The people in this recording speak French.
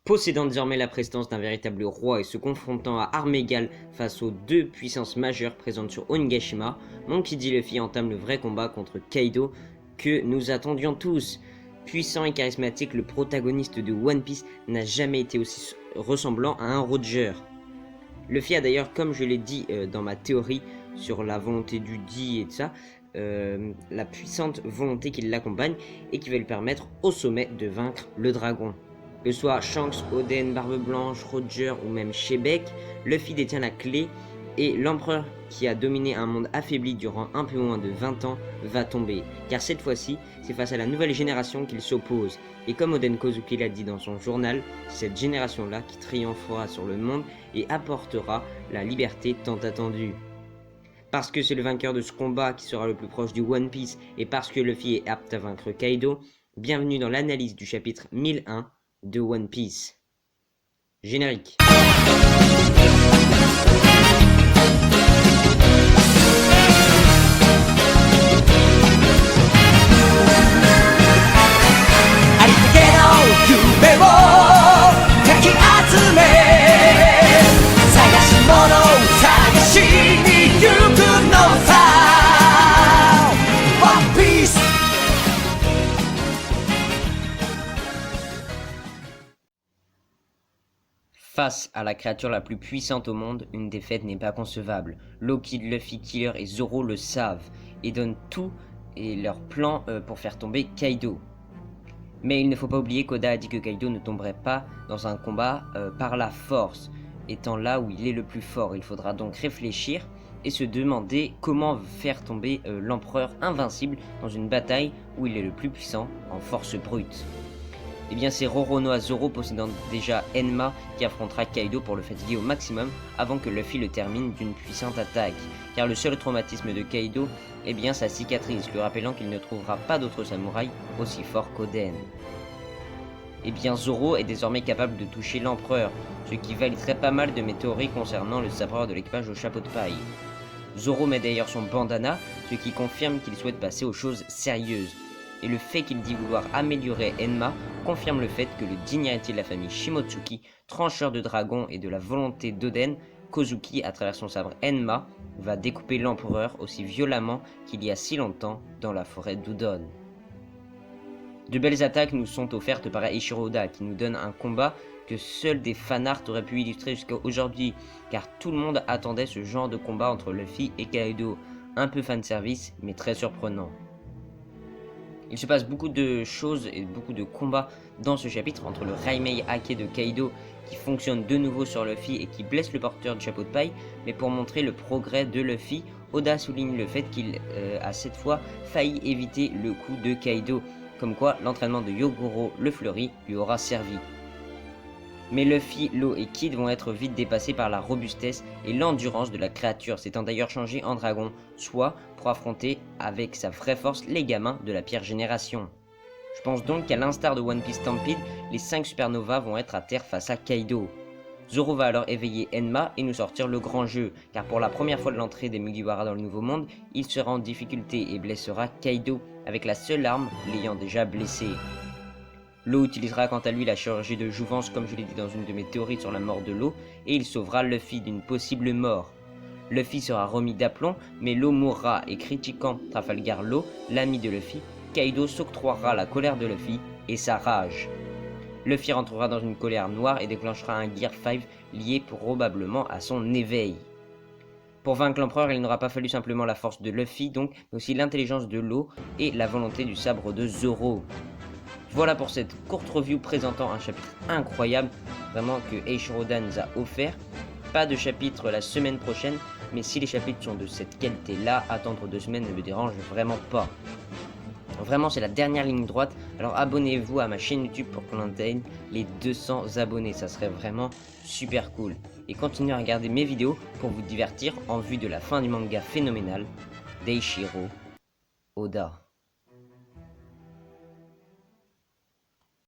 Possédant désormais la prestance d'un véritable roi et se confrontant à armes égales face aux deux puissances majeures présentes sur Onigashima, Monkey D. Luffy entame le vrai combat contre Kaido que nous attendions tous. Puissant et charismatique, le protagoniste de One Piece n'a jamais été aussi ressemblant à un Roger. Luffy a d'ailleurs, comme je l'ai dit dans ma théorie sur la volonté du Di et tout ça, la puissante volonté qui l'accompagne et qui va lui permettre au sommet de vaincre le dragon. Que ce soit Shanks, Oden, Barbe Blanche, Roger ou même Shebeck, Luffy détient la clé et l'empereur qui a dominé un monde affaibli durant un peu moins de 20 ans va tomber. Car cette fois-ci, c'est face à la nouvelle génération qu'il s'oppose. Et comme Oden Kozuki l'a dit dans son journal, c'est cette génération-là qui triomphera sur le monde et apportera la liberté tant attendue. Parce que c'est le vainqueur de ce combat qui sera le plus proche du One Piece et parce que Luffy est apte à vaincre Kaido, bienvenue dans l'analyse du chapitre 1001 de One Piece. Générique. Face à la créature la plus puissante au monde, une défaite n'est pas concevable. Lockheed, Luffy, Killer et Zoro le savent et donnent tout et leur plan pour faire tomber Kaido. Mais il ne faut pas oublier qu'Oda a dit que Kaido ne tomberait pas dans un combat par la force, étant là où il est le plus fort. Il faudra donc réfléchir et se demander comment faire tomber l'empereur invincible dans une bataille où il est le plus puissant en force brute. Eh bien c'est Roronoa Zoro possédant déjà Enma qui affrontera Kaido pour le fatiguer au maximum avant que Luffy le termine d'une puissante attaque. Car le seul traumatisme de Kaido est bien sa cicatrice, lui rappelant qu'il ne trouvera pas d'autre samouraï aussi fort qu'Oden. Eh bien Zoro est désormais capable de toucher l'empereur, ce qui validerait pas mal de mes théories concernant le sabreur de l'équipage au chapeau de paille. Zoro met d'ailleurs son bandana, ce qui confirme qu'il souhaite passer aux choses sérieuses. Et le fait qu'il dit vouloir améliorer Enma confirme le fait que le digne héritier de la famille Shimotsuki, trancheur de dragon et de la volonté d'Oden, Kozuki, à travers son sabre Enma, va découper l'empereur aussi violemment qu'il y a si longtemps dans la forêt d'Udon. De belles attaques nous sont offertes par Eiichiro Oda, qui nous donne un combat que seuls des fanarts auraient pu illustrer jusqu'à aujourd'hui, car tout le monde attendait ce genre de combat entre Luffy et Kaido, un peu fanservice mais très surprenant. Il se passe beaucoup de choses et beaucoup de combats dans ce chapitre entre le Raimei Hake de Kaido qui fonctionne de nouveau sur Luffy et qui blesse le porteur du chapeau de paille, mais pour montrer le progrès de Luffy, Oda souligne le fait qu'il a cette fois failli éviter le coup de Kaido, comme quoi l'entraînement de Yogoro le Fleuri lui aura servi. Mais Luffy, Law et Kid vont être vite dépassés par la robustesse et l'endurance de la créature, s'étant d'ailleurs changé en dragon, soit pour affronter avec sa vraie force les gamins de la Pierre Génération. Je pense donc qu'à l'instar de One Piece Stampede, les 5 supernovas vont être à terre face à Kaido. Zoro va alors éveiller Enma et nous sortir le grand jeu, car pour la première fois de l'entrée des Mugiwara dans le Nouveau Monde, il sera en difficulté et blessera Kaido, avec la seule arme l'ayant déjà blessé. Law utilisera quant à lui la chirurgie de jouvence comme je l'ai dit dans une de mes théories sur la mort de Law, et il sauvera Luffy d'une possible mort. Luffy sera remis d'aplomb, mais Law mourra et critiquant Trafalgar Law, l'ami de Luffy, Kaido s'octroiera la colère de Luffy et sa rage. Luffy rentrera dans une colère noire et déclenchera un Gear 5 lié probablement à son éveil. Pour vaincre l'empereur, il n'aura pas fallu simplement la force de Luffy donc, mais aussi l'intelligence de Law et la volonté du sabre de Zoro. Voilà pour cette courte review présentant un chapitre incroyable, vraiment que Eiichiro Oda nous a offert. Pas de chapitre la semaine prochaine, mais si les chapitres sont de cette qualité-là, attendre 2 semaines ne me dérange vraiment pas. Vraiment, c'est la dernière ligne droite, alors abonnez-vous à ma chaîne YouTube pour qu'on atteigne les 200 abonnés, ça serait vraiment super cool. Et continuez à regarder mes vidéos pour vous divertir en vue de la fin du manga phénoménal d'Eiichiro Oda.